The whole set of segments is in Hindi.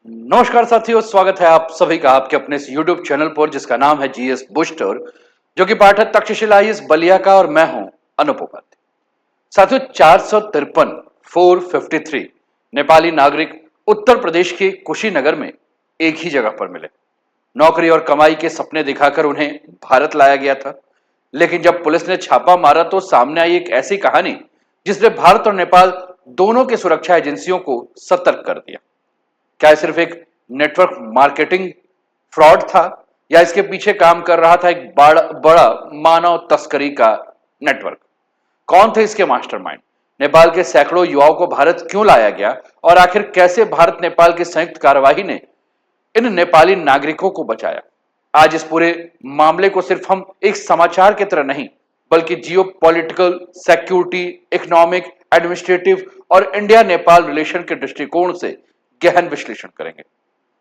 नमस्कार साथियों, स्वागत है आप सभी का आपके अपने इस YouTube चैनल पर जिसका नाम है जीएस बूस्टर, जो कि पाठ है तक्षशिला आईएएस बलिया का और मैं हूं अनुप उपाध्याय। साथियों, 453 नेपाली नागरिक उत्तर प्रदेश के कुशीनगर में एक ही जगह पर मिले। नौकरी और कमाई के सपने दिखाकर उन्हें भारत लाया गया था, लेकिन जब पुलिस ने छापा मारा तो सामने आई एक ऐसी कहानी जिसने भारत और नेपाल दोनों की सुरक्षा एजेंसियों को सतर्क कर दिया। क्या सिर्फ एक नेटवर्क मार्केटिंग फ्रॉड था या इसके पीछे काम कर रहा था एक बड़ा मानव तस्करी का नेटवर्क? कौन थे इसके मास्टरमाइंड? नेपाल के सैकड़ों युवाओं को भारत क्यों लाया गया और आखिर कैसे भारत नेपाल की संयुक्त कार्यवाही ने इन नेपाली नागरिकों को बचाया? आज इस पूरे मामले को सिर्फ हम एक समाचार की तरह नहीं, बल्कि जियो पॉलिटिकल, सिक्योरिटी, इकोनॉमिक, एडमिनिस्ट्रेटिव और इंडिया नेपाल रिलेशन के दृष्टिकोण से गहन विश्लेषण करेंगे।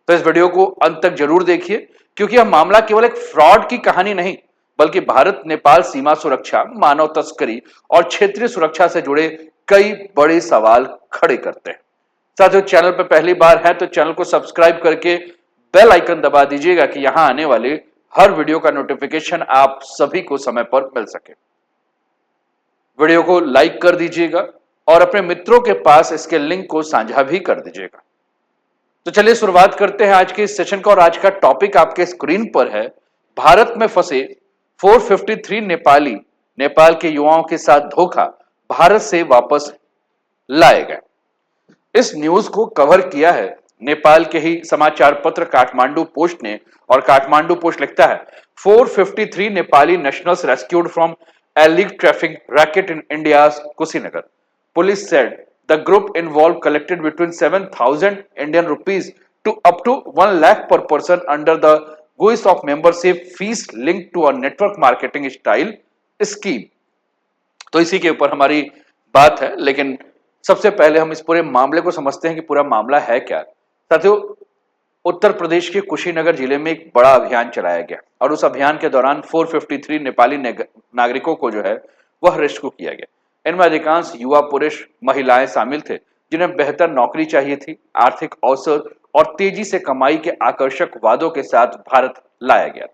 तो इस वीडियो को अंत तक जरूर देखिए, क्योंकि यह मामला केवल एक फ्रॉड की कहानी नहीं, बल्कि भारत नेपाल सीमा सुरक्षा, मानव तस्करी और क्षेत्रीय सुरक्षा से जुड़े कई बड़े सवाल खड़े करते हैं। साथियों, चैनल पर पहली बार है तो चैनल को सब्सक्राइब करके बेल आइकन दबा दीजिएगा कि यहां आने वाले हर वीडियो का नोटिफिकेशन आप सभी को समय पर मिल सके। वीडियो को लाइक कर दीजिएगा और अपने मित्रों के पास इसके लिंक को साझा भी कर दीजिएगा। तो चलिए शुरुआत करते हैं आज के इस सेशन का। और आज का टॉपिक आपके स्क्रीन पर है, भारत में फंसे 453 नेपाली नेपाल के युवाओं के साथ धोखा, भारत से वापस लाए गए। इस न्यूज को कवर किया है नेपाल के ही समाचार पत्र काठमांडू पोस्ट ने, और काठमांडू पोस्ट लिखता है 453 Nepali nationals rescued from illegal traffic racket in India's Kushinagar. Police said the group involved collected between 7,000 Indian rupees to up to 1 lakh per person under the guise of membership fees linked to a network marketing style scheme. तो इसी के ऊपर हमारी बात है, लेकिन सबसे पहले हम इस पूरे मामले को समझते हैं कि पूरा मामला है क्या। साथियों, उत्तर प्रदेश के कुशीनगर जिले में एक बड़ा अभियान चलाया गया और उस अभियान के दौरान 453 नेपाली नागरिकों को जो है वह रेस्क्यू किया गया। इनमें अधिकांश युवा पुरुष, महिलाएं शामिल थे जिन्हें बेहतर नौकरी चाहिए थी, आर्थिक अवसर और तेजी से कमाई के आकर्षक वादों के साथ भारत लाया गया था।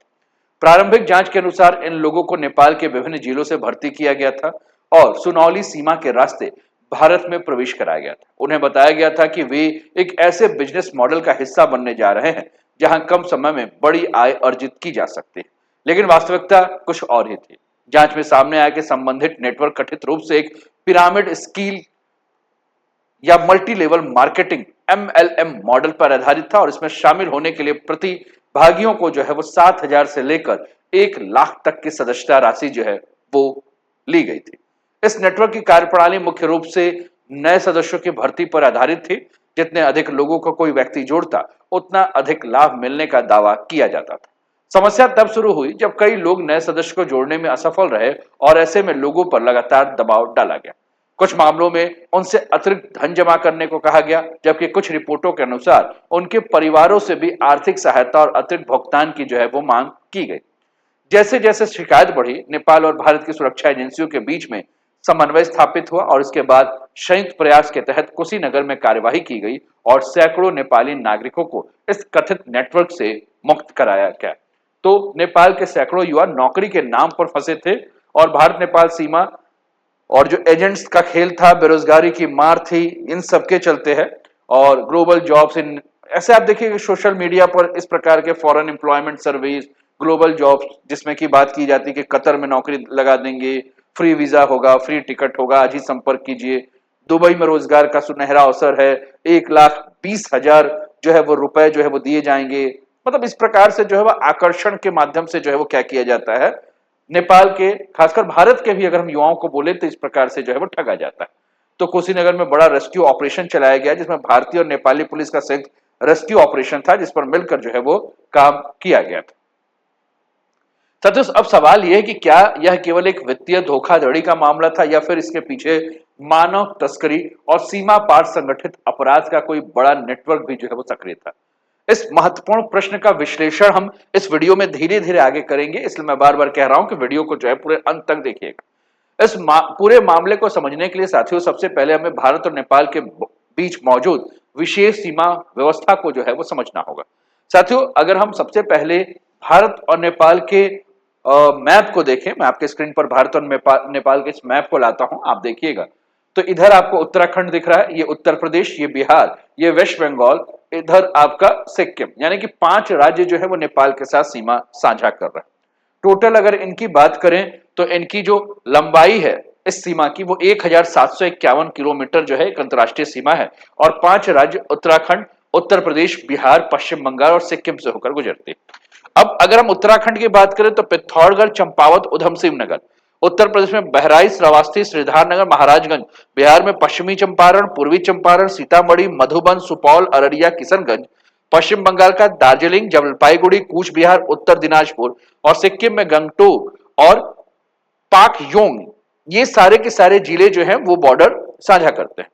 प्रारंभिक जांच के अनुसार इन लोगों को नेपाल के विभिन्न जिलों से भर्ती किया गया था और सुनौली सीमा के रास्ते भारत में प्रवेश कराया गया था। उन्हें बताया गया था कि वे एक ऐसे बिजनेस मॉडल का हिस्सा बनने जा रहे हैं जहां कम समय में बड़ी आय अर्जित की जा सकती है, लेकिन वास्तविकता कुछ और ही थी। जांच में सामने आया कि संबंधित नेटवर्क कथित रूप से एक पिरामिड स्कील या multi level marketing MLM model पर आधारित था और इसमें शामिल होने के लिए प्रतिभागियों को जो है वो 7,000 से लेकर 1 लाख तक की सदस्यता राशि जो है वो ली गई थी। इस नेटवर्क की कार्यप्रणाली मुख्य रूप से नए सदस्यों की भर्ती पर आधारित थी। जितने अधिक लोगों को कोई व्यक्ति जोड़ता, उतना अधिक लाभ मिलने का दावा किया जाता था। समस्या तब शुरू हुई जब कई लोग नए सदस्य को जोड़ने में असफल रहे और ऐसे में लोगों पर लगातार दबाव डाला गया। कुछ मामलों में उनसे अतिरिक्त धन जमा करने को कहा गया, जबकि कुछ रिपोर्टों के अनुसार उनके परिवारों से भी आर्थिक सहायता और अतिरिक्त भुगतान की जो है वो मांग की गई। जैसे जैसे शिकायत बढ़ी, नेपाल और भारत की सुरक्षा एजेंसियों के बीच में समन्वय स्थापित हुआ और इसके बाद संयुक्त प्रयास के तहत कुशीनगर में कार्यवाही की गई और सैकड़ों नेपाली नागरिकों को इस कथित नेटवर्क से मुक्त कराया गया। तो नेपाल के सैकड़ों युवा नौकरी के नाम पर फंसे थे और भारत नेपाल सीमा और जो एजेंट्स का खेल था, बेरोजगारी की मार थी, इन सबके चलते है। और ग्लोबल जॉब्स इन ऐसे आप देखिए सोशल मीडिया पर इस प्रकार के foreign employment service, global jobs जिसमें की बात की जाती है कि कतर में नौकरी लगा देंगे, फ्री वीजा होगा, फ्री टिकट होगा, आज ही संपर्क कीजिए। दुबई में रोजगार का सुनहरा अवसर है, 1,20,000 जो है वो रुपए जो है वो दिए जाएंगे। मतलब इस प्रकार से जो है वह आकर्षण के माध्यम से जो है वो क्या किया जाता है, नेपाल के, खासकर भारत के भी अगर हम युवाओं को बोले तो इस प्रकार से जो है वो ठगा जाता है। तो कुशीनगर में बड़ा रेस्क्यू ऑपरेशन चलाया गया जिसमें भारतीय और नेपाली पुलिस का संयुक्त रेस्क्यू ऑपरेशन था, जिस पर मिलकर जो है वो काम किया गया था। साथियों, अब सवाल यह है कि क्या यह केवल एक वित्तीय धोखाधड़ी का मामला था या फिर इसके पीछे मानव तस्करी और सीमा पार संगठित अपराध का कोई बड़ा नेटवर्क भी जो है वो सक्रिय था। इस महत्वपूर्ण प्रश्न का विश्लेषण हम इस वीडियो में धीरे धीरे आगे करेंगे, इसलिए मैं बार बार कह रहा हूं कि वीडियो को जो है पूरे अंत तक देखिएगा। इस पूरे मामले को समझने के लिए साथियों सबसे पहले हमें भारत और नेपाल के बीच मौजूद विशेष सीमा व्यवस्था को जो है वो समझना होगा। साथियों, अगर हम सबसे पहले भारत और नेपाल के मैप को देखें, मैं आपके स्क्रीन पर भारत और नेपाल के इस मैप को लाता हूं, आप देखिएगा। तो इधर आपको उत्तराखंड दिख रहा है, ये उत्तर प्रदेश, ये बिहार, ये वेस्ट बंगाल, इधर आपका सिक्किम, यानी कि 5 राज्य जो है वो नेपाल के साथ सीमा साझा कर रहे हैं। टोटल अगर इनकी बात करें तो इनकी जो लंबाई है इस सीमा की वो 1751 किलोमीटर जो है एक अंतर्राष्ट्रीय सीमा है, और 5 राज्य उत्तराखंड, उत्तर प्रदेश, बिहार, पश्चिम बंगाल और सिक्किम से होकर गुजरती है। अब अगर हम उत्तराखंड की बात करें तो पिथौरागढ़, चंपावत, उधमसिंह नगर, उत्तर प्रदेश में बहराइच, श्रावस्ती, श्रीधारनगर, महाराजगंज, बिहार में पश्चिमी चंपारण, पूर्वी चंपारण, सीतामढ़ी, मधुबन, सुपौल, अररिया, किशनगंज, पश्चिम बंगाल का दार्जिलिंग, जलपाईगुड़ी, कूच बिहार, उत्तर दिनाजपुर, और सिक्किम में गंगटोक और पाकयोंग, ये सारे के सारे जिले जो हैं वो बॉर्डर साझा करते हैं।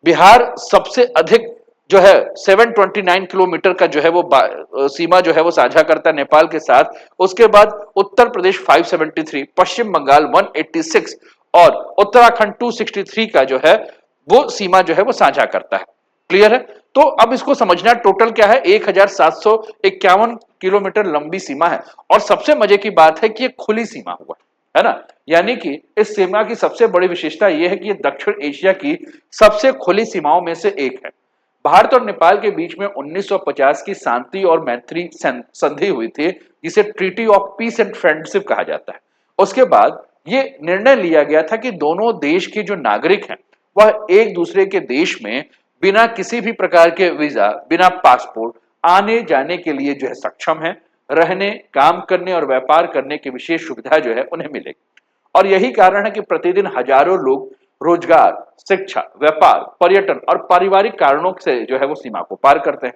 बिहार सबसे अधिक जो है 729 किलोमीटर का जो है वो सीमा जो है वो साझा करता है नेपाल के साथ। उसके बाद उत्तर प्रदेश 573, पश्चिम बंगाल 186 और उत्तराखंड 263 का जो है वो सीमा जो है वो साझा करता है। क्लियर है? तो अब इसको समझना, टोटल क्या है, 1751 किलोमीटर लंबी सीमा है। और सबसे मजे की बात है कि ये खुली सीमा हुआ है ना, यानी कि इस सीमा की सबसे बड़ी विशेषता यह है कि ये दक्षिण एशिया की सबसे खुली सीमाओं में से एक है। भारत और नेपाल के बीच में 1950 की शांति और मैत्री संधि हुई थी, जिसे treaty of peace and friendship कहा जाता है। उसके बाद ये निर्णय लिया गया था कि दोनों देश के जो नागरिक हैं वह एक दूसरे के देश में बिना किसी भी प्रकार के वीजा, बिना पासपोर्ट आने जाने के लिए जो है सक्षम है। रहने, काम करने और व्यापार करने की विशेष सुविधा जो है उन्हें मिलेगी। और यही कारण है कि प्रतिदिन हजारों लोग रोजगार, शिक्षा, व्यापार, पर्यटन और पारिवारिक कारणों से जो है वो सीमा को पार करते हैं।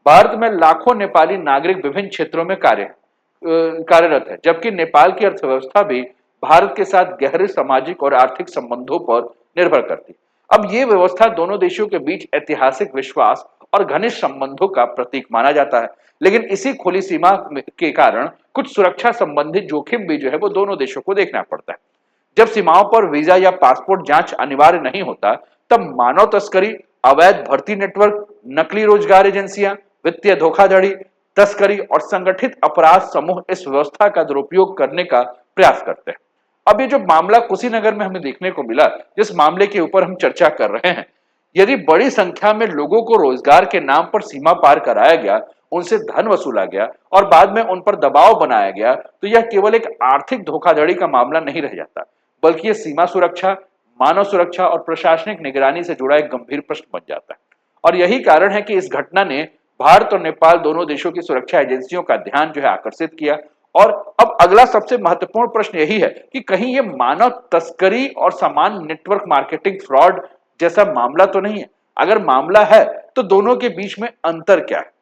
भारत में लाखों नेपाली नागरिक विभिन्न क्षेत्रों में कार्यरत है, जबकि नेपाल की अर्थव्यवस्था भी भारत के साथ गहरे सामाजिक और आर्थिक संबंधों पर निर्भर करती है। अब ये व्यवस्था दोनों देशों के बीच ऐतिहासिक विश्वास और घनिष्ठ संबंधों का प्रतीक माना जाता है। लेकिन इसी खुली सीमा के कारण कुछ सुरक्षा संबंधित जोखिम भी जो है वो दोनों देशों को देखना पड़ता है। जब सीमाओं पर वीजा या पासपोर्ट जांच अनिवार्य नहीं होता, तब मानव तस्करी, अवैध भर्ती नेटवर्क, नकली रोजगार एजेंसियां, वित्तीय धोखाधड़ी, तस्करी और संगठित अपराध समूह इस व्यवस्था का दुरुपयोग करने का प्रयास करते हैं। अब ये जो मामला कुशीनगर में हमें देखने को मिला, जिस मामले के ऊपर हम चर्चा कर रहे हैं, यदि बड़ी संख्या में लोगों को रोजगार के नाम पर सीमा पार कराया गया, उनसे धन वसूला गया और बाद में उन पर दबाव बनाया गया, तो यह केवल एक आर्थिक धोखाधड़ी का मामला नहीं रह जाता, बल्कि यह सीमा सुरक्षा, मानव सुरक्षा और प्रशासनिक निगरानी से जुड़ा एक गंभीर प्रश्न बन जाता है। और यही कारण है कि इस घटना ने भारत और नेपाल दोनों देशों की सुरक्षा एजेंसियों का ध्यान जो है आकर्षित किया। और अब अगला सबसे महत्वपूर्ण प्रश्न यही है कि कहीं ये मानव तस्करी और सामान नेटवर्क मार्केटिंग फ्रॉड जैसा मामला तो नहीं है। अगर मामला है तो दोनों के बीच में अंतर क्या है?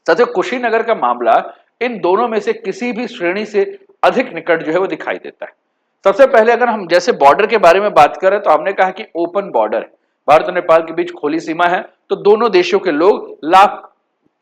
साथियों, कुशीनगर का मामला इन दोनों में से किसी भी श्रेणी से अधिक निकट जो है वो दिखाई देता है। सबसे पहले अगर हम जैसे बॉर्डर के बारे में बात करें तो हमने कहा कि ओपन बॉर्डर है, भारत और नेपाल के बीच खुली सीमा है, तो दोनों देशों के लोग लाभ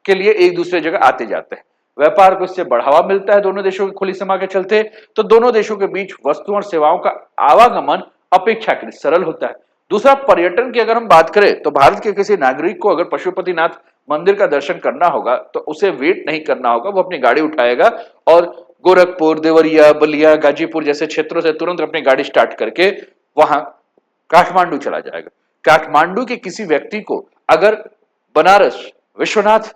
के लिए एक दूसरे जगह आते जाते हैं। व्यापार को इससे बढ़ावा मिलता है दोनों देशों की खुली सीमा के चलते, तो दोनों देशों के बीच वस्तुओं और सेवाओं का आवागमन अपेक्षाकृत सरल होता है। दूसरा, पर्यटन की अगर हम बात करें तो भारत के किसी नागरिक को अगर पशुपतिनाथ मंदिर का दर्शन करना होगा तो उसे वेट नहीं करना होगा, वो अपनी गाड़ी उठाएगा और गोरखपुर, देवरिया, बलिया, गाजीपुर जैसे क्षेत्रों से तुरंत अपनी गाड़ी स्टार्ट करके वहां काठमांडू चला जाएगा। काठमांडू के किसी व्यक्ति को अगर बनारस विश्वनाथ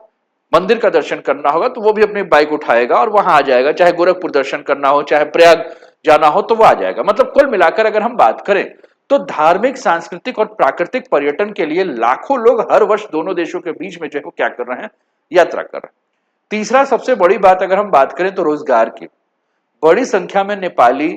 मंदिर का दर्शन करना होगा तो वो भी अपनी बाइक उठाएगा और वहां आ जाएगा, चाहे गोरखपुर दर्शन करना हो, चाहे प्रयाग जाना हो तो वो आ जाएगा। मतलब कुल मिलाकर अगर हम बात करें तो धार्मिक, सांस्कृतिक और प्राकृतिक पर्यटन के लिए लाखों लोग हर वर्ष दोनों देशों के बीच में जो है वो क्या कर रहे हैं, यात्रा कर रहे हैं। तीसरा सबसे बड़ी बात अगर हम बात करें तो रोजगार की, बड़ी संख्या में नेपाली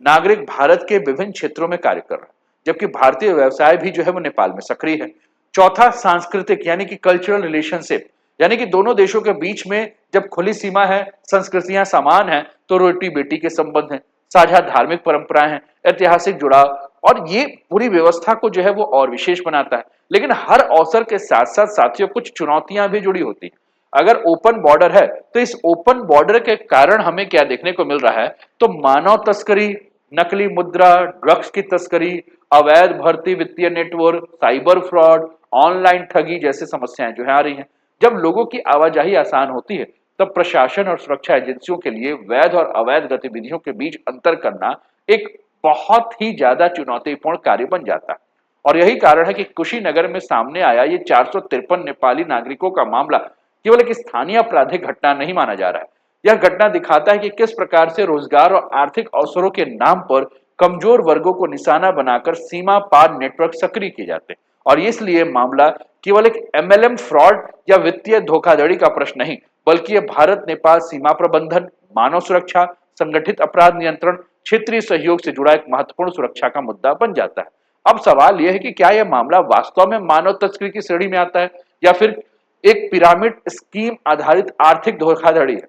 नागरिक भारत के विभिन्न क्षेत्रों में कार्य कर रहे हैं, जबकि भारतीय व्यवसाय भी जो है वो नेपाल में सक्रिय है। चौथा, सांस्कृतिक यानी कि कल्चरल रिलेशनशिप, यानी कि दोनों देशों के बीच में जब खुली सीमा है, संस्कृतियां समान है, तो रोटी बेटी के संबंध है, साझा धार्मिक परंपराएं हैं, ऐतिहासिक जुड़ाव, और ये पूरी व्यवस्था को जो है वो और विशेष बनाता है। लेकिन हर अवसर के साथ साथ साथियों कुछ चुनौतियां भी जुड़ी होती हैं। अगर ओपन बॉर्डर है तो इस ओपन बॉर्डर के कारण हमें क्या देखने को मिल रहा है, तो मानव तस्करी, नकली मुद्रा, ड्रग्स की तस्करी, अवैध भर्ती, वित्तीय नेटवर्क, साइबर फ्रॉड, ऑनलाइन ठगी जैसी समस्याएं जो है आ रही हैं। जब लोगों की आवाजाही आसान होती है, तब प्रशासन और सुरक्षा एजेंसियों के लिए वैध और अवैध गतिविधियों के बीच अंतर करना एक बहुत ही ज्यादा चुनौतीपूर्ण कार्य बन जाता है। और यही कारण है कि कुशीनगर में सामने आया ये 453 नेपाली नागरिकों का मामला केवल एक स्थानीय आपराधिक घटना नहीं माना जा रहा है। यह घटना दिखाता है कि किस प्रकार से रोजगार और आर्थिक अवसरों के नाम पर कमजोर वर्गों को निशाना बनाकर सीमा पार नेटवर्क सक्रिय किए जाते हैं। और इसलिए मामला केवल एक एमएलएम फ्रॉड या वित्तीय धोखाधड़ी का प्रश्न नहीं, बल्कि यह भारत नेपाल सीमा प्रबंधन, मानव सुरक्षा, संगठित अपराध नियंत्रण, क्षेत्रीय सहयोग से जुड़ा एक महत्वपूर्ण सुरक्षा का मुद्दा बन जाता है। अब सवाल यह है कि क्या यह मामला वास्तव में मानव तस्करी की श्रेणी में आता है या फिर एक पिरामिड स्कीम आधारित आर्थिक धोखाधड़ी है।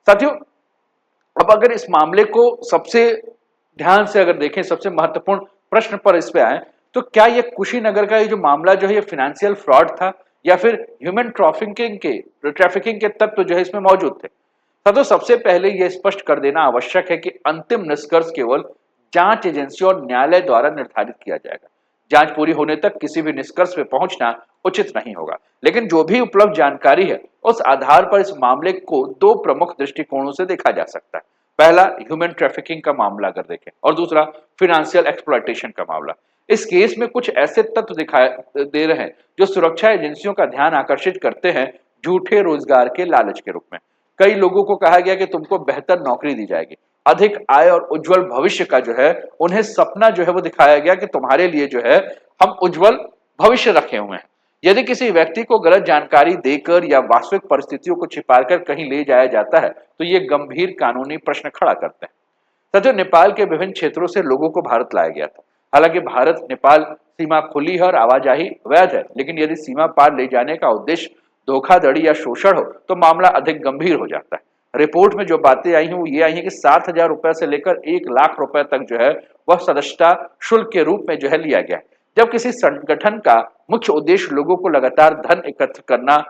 साथियों, अब अगर इस मामले को सबसे ध्यान से अगर देखें, सबसे महत्वपूर्ण प्रश्न पर इस पे आए, तो क्या ये कुशीनगर का ये जो मामला जो है ये फाइनेंशियल फ्रॉड था या फिर ह्यूमन ट्रैफिकिंग के तत्व जो है इसमें मौजूद थे। तो सबसे पहले यह स्पष्ट कर देना आवश्यक है कि अंतिम निष्कर्ष केवल जांच एजेंसियों और न्यायालय द्वारा निर्धारित किया जाएगा। जांच पूरी होने तक किसी भी निष्कर्ष पे पहुंचना उचित नहीं होगा, लेकिन जो भी उपलब्ध जानकारी है उस आधार पर इस मामले को दो प्रमुख दृष्टिकोणों से देखा जा सकता है। पहला, ह्यूमन ट्रैफिकिंग का मामला अगर देखें, और दूसरा फिनेंशियल एक्सप्लॉयटेशन का मामला। इस केस में कुछ ऐसे तत्व दिखाई दे रहे हैं जो सुरक्षा एजेंसियों का ध्यान आकर्षित करते हैं झूठे रोजगार के लालच के रूप में। कई लोगों को कहा गया कि तुमको बेहतर नौकरी दी जाएगी, अधिक आय और उज्जवल भविष्य का जो है उन्हें सपना जो है वो दिखाया गया कि तुम्हारे लिए जो है हम उज्जवल भविष्य रखे हुए हैं। यदि किसी व्यक्ति को गलत जानकारी देकर या वास्तविक परिस्थितियों को छिपाकर कहीं ले जाया जाता है तो ये गंभीर कानूनी प्रश्न खड़ा करते हैं। सचिव, नेपाल के विभिन्न क्षेत्रों से लोगों को भारत लाया गया था। हालांकि भारत नेपाल सीमा खुली है और आवाजाही वैध है, लेकिन यदि सीमा पार ले जाने का उद्देश्य धोखाधड़ी या शोषण हो तो मामला अधिक गंभीर हो जाता है। रिपोर्ट में जो बातें आई हैं वो ये आई है कि 7,000 रुपए से लेकर 1 लाख रुपए तक जो है वह सदस्यता शुल्क के रूप में जो है लिया गया है। जब किसी संगठन का मुख्य उद्देश्य लोगों को लगातार धन एकत्र करना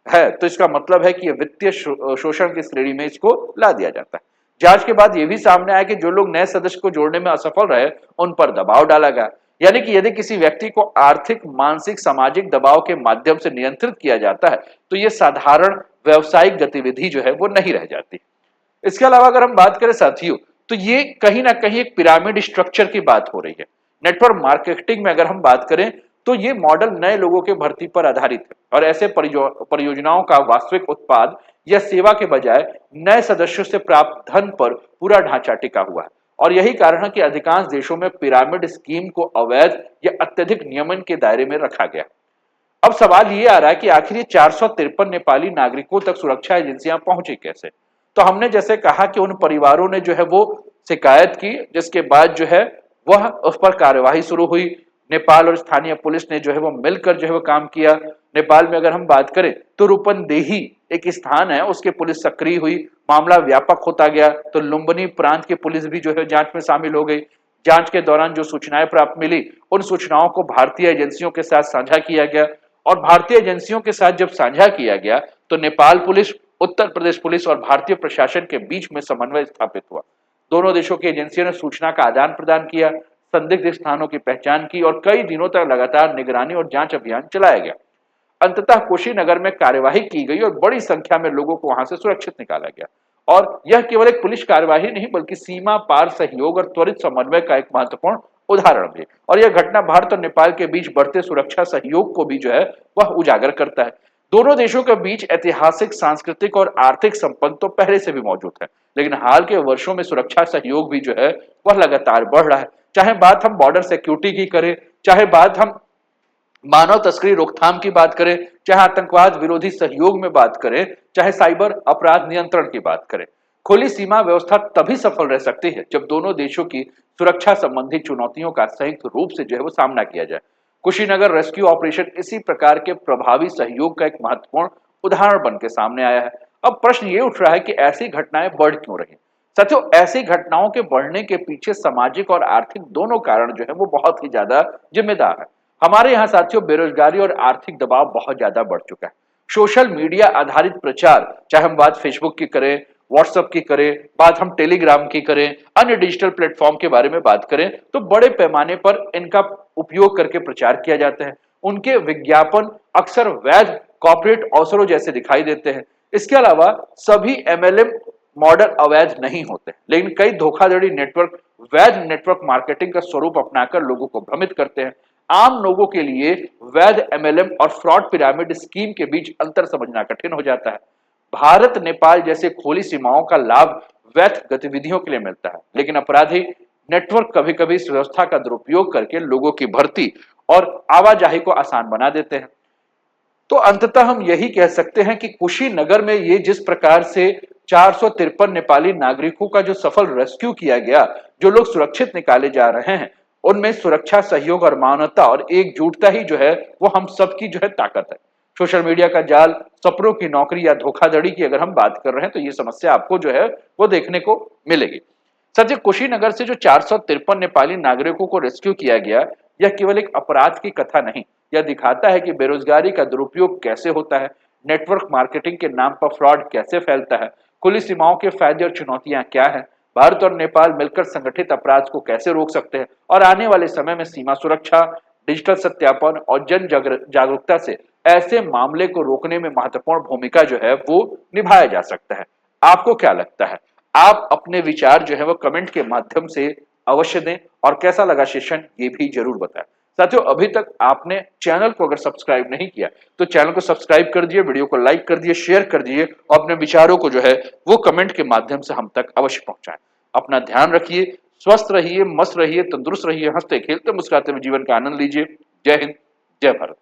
है तो इसका मतलब है कि यह वित्तीय शोषण की श्रेणी में इसको ला दिया जाता है। जांच के बाद यह भी सामने आया कि जो लोग नए सदस्य को जोड़ने में असफल रहे उन पर दबाव डाला गया। यानी कि यदि किसी व्यक्ति को आर्थिक, मानसिक, सामाजिक दबाव के माध्यम से नियंत्रित किया जाता है तो यह साधारण व्यावसायिक गतिविधि जो है वो नहीं रह जाती। इसके अलावा अगर हम बात करें साथियों, तो ये कहीं ना कहीं एक पिरामिड स्ट्रक्चर की बात हो रही है। नेटवर्क मार्केटिंग में अगर हम बात करें तो ये मॉडल नए लोगों के भर्ती पर आधारित है और ऐसे परियोजनाओं का वास्तविक उत्पाद या सेवा के बजाय नए सदस्यों से प्राप्त धन पर पूरा ढांचा टिका हुआ है। और यही कारण है कि अधिकांश देशों में पिरामिड स्कीम को अवैध या अत्यधिक नियमन के दायरे में रखा गया। अब सवाल ये आ रहा है कि आखिर ये 453 नेपाली नागरिकों तक सुरक्षा एजेंसियां पहुंची कैसे। तो हमने जैसे कहा कि उन परिवारों ने जो है वो शिकायत की, जिसके बाद जो है वह उस पर कार्यवाही शुरू हुई। नेपाल और स्थानीय पुलिस ने जो है वो मिलकर जो है वो काम किया। नेपाल में अगर हम बात करें तो रूपन्देही एक स्थान है, उसके पुलिस सक्रिय हुई, मामला व्यापक होता गया तो लुम्बिनी प्रांत की पुलिस भी जो है जांच में शामिल हो गई। जांच के दौरान जो सूचनाएं प्राप्त मिली उन सूचनाओं को भारतीय एजेंसियों के साथ साझा किया गया और भारतीय एजेंसियों के साथ जब साझा किया गया तो नेपाल पुलिस, उत्तर प्रदेश पुलिस और भारतीय प्रशासन के बीच में समन्वय स्थापित हुआ। दोनों देशों की एजेंसियों ने सूचना का आदान प्रदान किया, संदिग्ध स्थानों की पहचान की और कई दिनों तक लगातार निगरानी और जांच अभियान चलाया गया। अंततः कुशीनगर में कार्यवाही की गई और बड़ी संख्या में लोगों को वहां से सुरक्षित निकाला गया। और यह केवल एक पुलिस कार्यवाही नहीं बल्कि सीमा पार सहयोग और त्वरित समन्वय का एक महत्वपूर्ण उदाहरण भी। और यह घटना भारत और नेपाल के बीच बढ़ते सुरक्षा सहयोग को भी जो है वह उजागर करता है। दोनों देशों के बीच ऐतिहासिक, सांस्कृतिक और आर्थिक संबंध तो पहले से भी मौजूद है, लेकिन हाल के वर्षों में सुरक्षा सहयोग भी जो है वह लगातार बढ़ रहा है। चाहे बात हम बॉर्डर सिक्योरिटी की करें, चाहे बात हम मानव तस्करी रोकथाम की बात करें, चाहे आतंकवाद विरोधी सहयोग में बात करें, चाहे साइबर अपराध नियंत्रण की बात करें, खुली सीमा व्यवस्था तभी सफल रह सकती है जब दोनों देशों की सुरक्षा संबंधी चुनौतियों का संयुक्त रूप से जो है वो सामना किया जाए। कुशीनगर रेस्क्यू ऑपरेशन इसी प्रकार के प्रभावी सहयोग का एक महत्वपूर्ण उदाहरण बन के सामने आया है। अब प्रश्न ये उठ रहा है कि ऐसी घटनाएं बढ़ क्यों रही। साथियों, ऐसी घटनाओं के बढ़ने के पीछे सामाजिक और आर्थिक दोनों कारण जो है वो बहुत ही ज्यादा जिम्मेदार है। हमारे यहाँ साथियों बेरोजगारी और आर्थिक दबाव बहुत ज्यादा बढ़ चुका है। सोशल मीडिया आधारित प्रचार, चाहे हम बात फेसबुक की करें, व्हाट्सएप की करें, बात हम टेलीग्राम की करें, अन्य डिजिटल प्लेटफॉर्म के बारे में बात करें, तो बड़े पैमाने पर इनका उपयोग करके प्रचार किया जाता है। उनके विज्ञापन अक्सर वैध कॉर्पोरेट अवसरों जैसे दिखाई देते हैं। इसके अलावा सभी एमएलएम मॉडल अवैध नहीं होते, लेकिन कई धोखाधड़ी नेटवर्क वैध नेटवर्क मार्केटिंग का स्वरूप अपनाकर लोगों को भ्रमित करते हैं। आम लोगों के लिए वैध एमएलएम और फ्रॉड पिरामिड स्कीम के बीच अंतर समझना कठिन हो जाता है। भारत नेपाल जैसे खुली सीमाओं का लाभ वैध गतिविधियों के लिए मिलता है, लेकिन अपराधी नेटवर्क कभी कभी इस व्यवस्था का दुरुपयोग करके लोगों की भर्ती और आवाजाही को आसान बना देते हैं। तो अंततः हम यही कह सकते हैं कि कुशीनगर में ये जिस प्रकार से 453 नेपाली नागरिकों का जो सफल रेस्क्यू किया गया, जो लोग सुरक्षित निकाले जा रहे हैं, उनमें सुरक्षा, सहयोग और मानवता और एकजुटता ही जो है वो हम सबकी जो है ताकत है। सोशल मीडिया का जाल, सपनों की नौकरी या धोखाधड़ी की अगर हम बात कर रहे हैं तो ये समस्या आपको जो है वो देखने को मिलेगी। सर, कुशीनगर से जो 453 नेपाली नागरिकों को रेस्क्यू किया गया, यह केवल एक अपराध की कथा नहीं, यह दिखाता है कि बेरोजगारी का दुरुपयोग कैसे होता है, नेटवर्क मार्केटिंग के नाम पर फ्रॉड कैसे फैलता है, खुली सीमाओं के फायदे और चुनौतियां क्या हैं, भारत और नेपाल मिलकर संगठित अपराध को कैसे रोक सकते हैं और आने वाले समय में सीमा सुरक्षा, डिजिटल सत्यापन और जन जागरूकता से ऐसे मामले को रोकने में महत्वपूर्ण भूमिका जो है वो निभाया जा सकता है। आपको क्या लगता है? आप अपने विचार जो है वो कमेंट के माध्यम से अवश्य दें और कैसा लगा सेशन ये भी जरूर बताएं। साथियों, अभी तक आपने चैनल को अगर सब्सक्राइब नहीं किया तो चैनल को सब्सक्राइब कर दिए, वीडियो को लाइक कर दिए, शेयर कर दिए और अपने विचारों को जो है वो कमेंट के माध्यम से हम तक अवश्य पहुंचाएं। अपना ध्यान रखिए, स्वस्थ रहिए, मस्त रहिए, तंदुरुस्त रहिए, हंसते खेलते मुस्कुराते हुए जीवन का आनंद लीजिए। जय हिंद, जय भारत।